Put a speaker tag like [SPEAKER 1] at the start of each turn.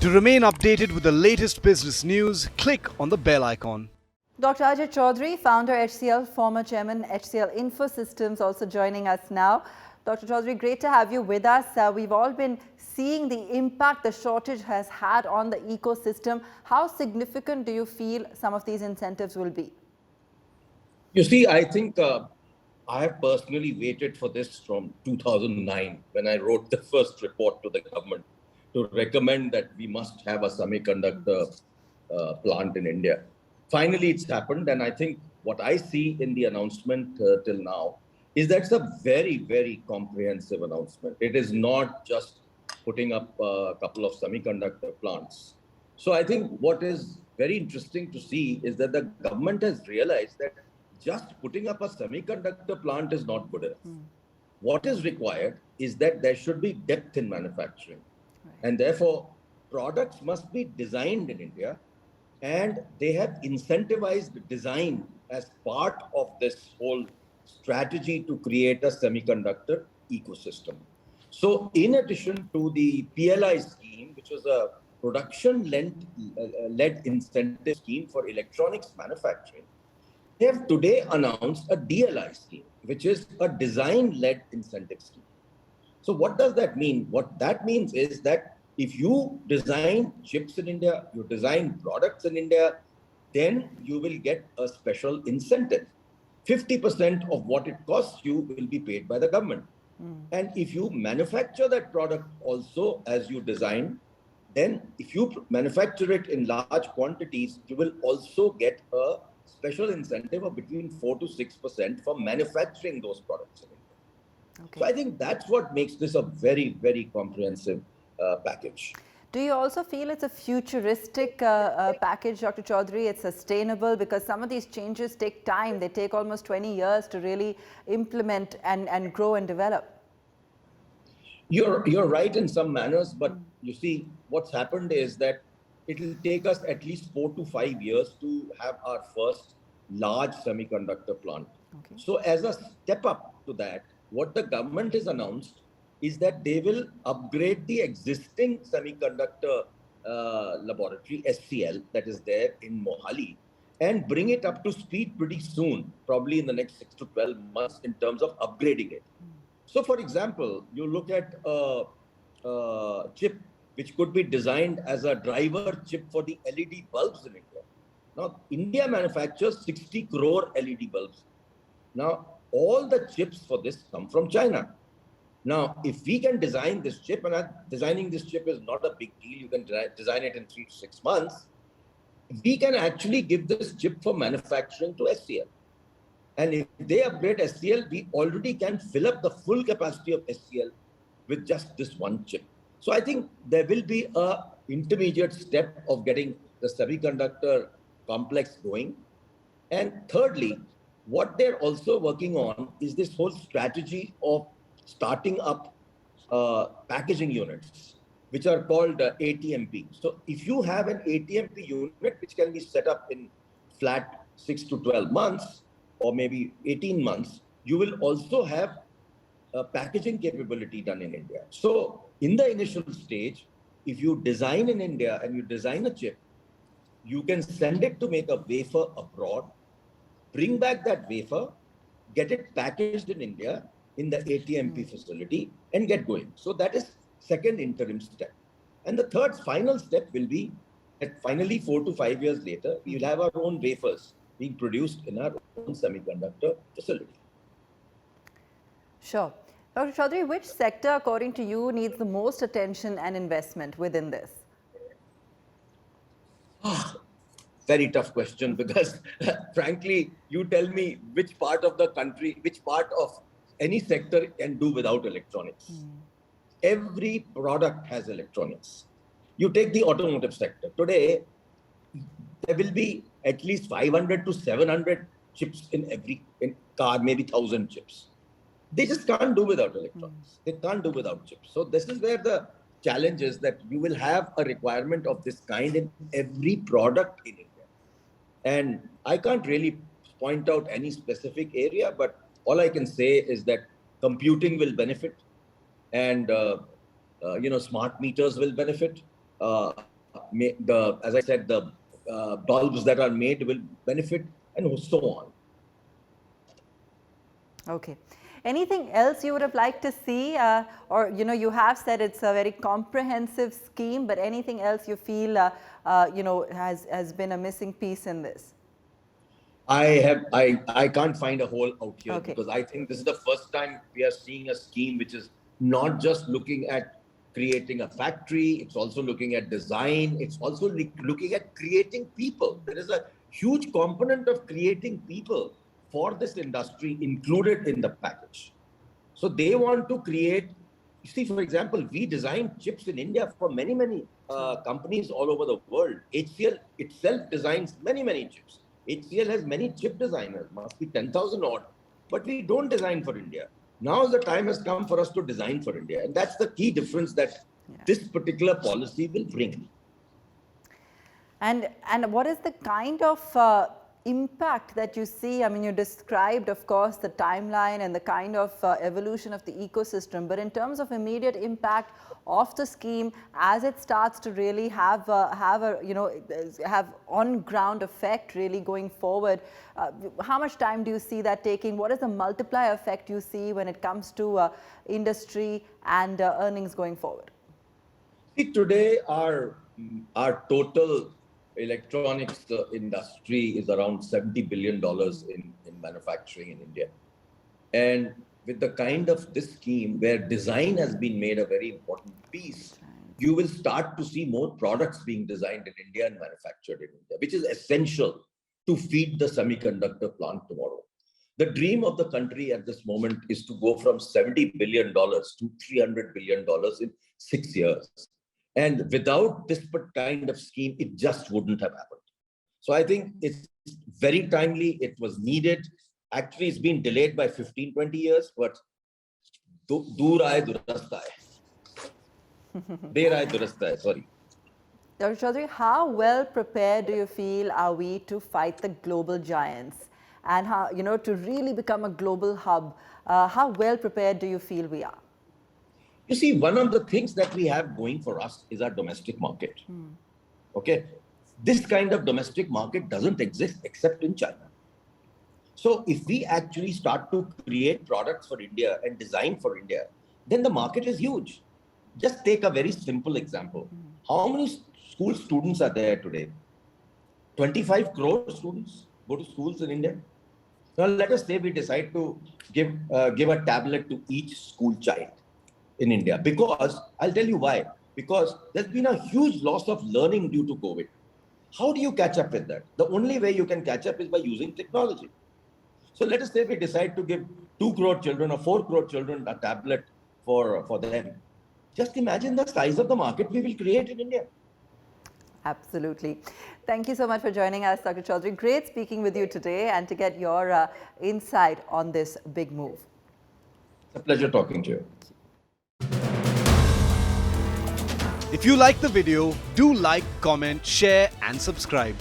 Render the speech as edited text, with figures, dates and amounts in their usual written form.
[SPEAKER 1] To remain updated with the latest business news, click on the bell icon.
[SPEAKER 2] Dr. Ajai Chowdhry, founder HCL, former chairman HCL Infosystems, also joining us now. Dr. Chowdhry, great to have you with us. We've all been seeing the impact the shortage has had on the ecosystem. How significant do you feel some of these incentives will be?
[SPEAKER 3] You see, I think I have personally waited for this from 2009 when I wrote the first report to the government to recommend that we must have a semiconductor plant in India. Finally, it's happened. And I think what I see in the announcement till now is that's a very, very comprehensive announcement. It is not just putting up a couple of semiconductor plants. So I think what is very interesting to see is that the government has realized that just putting up a semiconductor plant is not good enough. What is required is that there should be depth in manufacturing. Right. And therefore, products must be designed in India, and they have incentivized design as part of this whole strategy to create a semiconductor ecosystem. So in addition to the PLI scheme, which was a production-led incentive scheme for electronics manufacturing, they have today announced a DLI scheme, which is a design-led incentive scheme. So what does that mean? What that means is that if you design chips in India, you design products in India, then you will get a special incentive. 50% of what it costs you will be paid by the government. And if you manufacture that product also as you design, then if you manufacture it in large quantities, you will also get a special incentive of between 4 to 6% for manufacturing those products in India. Okay. So I think that's what makes this a very, very comprehensive package.
[SPEAKER 2] Do you also feel it's a futuristic package, Dr. Chowdhry? It's sustainable because some of these changes take time. They take almost 20 years to really implement and grow and develop.
[SPEAKER 3] You're right in some manners, but you see, what's happened is that it will take us at least 4 to 5 years to have our first large semiconductor plant. Okay. So as a step up to that, what the government has announced is that they will upgrade the existing semiconductor laboratory, SCL, that is there in Mohali, and bring it up to speed pretty soon, probably in the next 6 to 12 months in terms of upgrading it. So for example, you look at a chip which could be designed as a driver chip for the LED bulbs in India. Now, India manufactures 60 crore LED bulbs. Now, all the chips for this come from China. Now, if we can design this chip, and designing this chip is not a big deal, you can design it in 3 to 6 months, we can actually give this chip for manufacturing to SCL. And if they upgrade SCL, we already can fill up the full capacity of SCL with just this one chip. So I think there will be an intermediate step of getting the semiconductor complex going. And thirdly, what they're also working on is this whole strategy of starting up packaging units, which are called ATMP. So if you have an ATMP unit, which can be set up in flat 6 to 12 months, or maybe 18 months, you will also have a packaging capability done in India. So in the initial stage, if you design in India and you design a chip, you can send it to make a wafer abroad, bring back that wafer, get it packaged in India in the ATMP facility and get going. So that is second interim step. And the third final step will be that finally 4 to 5 years later, we will have our own wafers being produced in our own semiconductor facility.
[SPEAKER 2] Sure. Dr. Chowdhry, which sector, according to you, needs the most attention and investment within this?
[SPEAKER 3] Very tough question, because frankly, you tell me which part of the country, which part of any sector can do without electronics. Every product has electronics. You take the automotive sector. Today, there will be at least 500 to 700 chips in every car, maybe 1,000 chips. They just can't do without electronics. They can't do without chips. So this is where the challenge is, that you will have a requirement of this kind in every product in India. And I can't really point out any specific area, but all I can say is that computing will benefit, and smart meters will benefit. as I said, the bulbs that are made will benefit, and so on.
[SPEAKER 2] Okay. Anything else you would have liked to see, or you have said it's a very comprehensive scheme, but anything else you feel has been a missing piece in this?
[SPEAKER 3] I can't find a hole out here,
[SPEAKER 2] Okay.
[SPEAKER 3] because I think this is the first time we are seeing a scheme which is not just looking at creating a factory, it's also looking at design, it's also looking at creating people. There is a huge component of creating people for this industry included in the package. So they want to create, you see, for example, we design chips in India for many companies all over the world. HCL itself designs many chips. HCL has many chip designers, must be 10,000 odd, but we don't design for India. Now the time has come for us to design for India. And that's the key difference that this particular policy will bring.
[SPEAKER 2] And what is the kind of impact that you see? I mean, you described, of course, the timeline and the kind of evolution of the ecosystem, but in terms of immediate impact of the scheme as it starts to really have on-ground effect really going forward, how much time do you see that taking? What is the multiplier effect you see when it comes to industry and earnings going forward?
[SPEAKER 3] See, today our total electronics industry is around $70 billion in manufacturing in India. And with the kind of this scheme where design has been made a very important piece, you will start to see more products being designed in India and manufactured in India, which is essential to feed the semiconductor plant tomorrow. The dream of the country at this moment is to go from $70 billion to $300 billion in 6 years. And without this kind of scheme, it just wouldn't have happened. So I think it's very timely. It was needed. Actually, it's been delayed by 15, 20 years, but dur aaye durasta hai. Der aaye durasta hai, sorry.
[SPEAKER 2] Dr. Chowdhry, how well prepared do you feel are we to fight the global giants and how, to really become a global hub? How well prepared do you feel we are?
[SPEAKER 3] You see, one of the things that we have going for us is our domestic market. Okay. This kind of domestic market doesn't exist except in China. So if we actually start to create products for India and design for India, then the market is huge. Just take a very simple example. How many school students are there today? 25 crore students go to schools in India. Now let us say we decide to give a tablet to each school child in India, because I'll tell you why. Because there's been a huge loss of learning due to COVID. How do you catch up with that? The only way you can catch up is by using technology. So let us say we decide to give 2 crore children or 4 crore children a tablet for them. Just imagine the size of the market we will create in India.
[SPEAKER 2] Absolutely. Thank you so much for joining us, Dr. Chowdhry. Great speaking with you today and to get your insight on this big move.
[SPEAKER 3] It's a pleasure talking to you.
[SPEAKER 1] If you like the video, do like, comment, share and subscribe.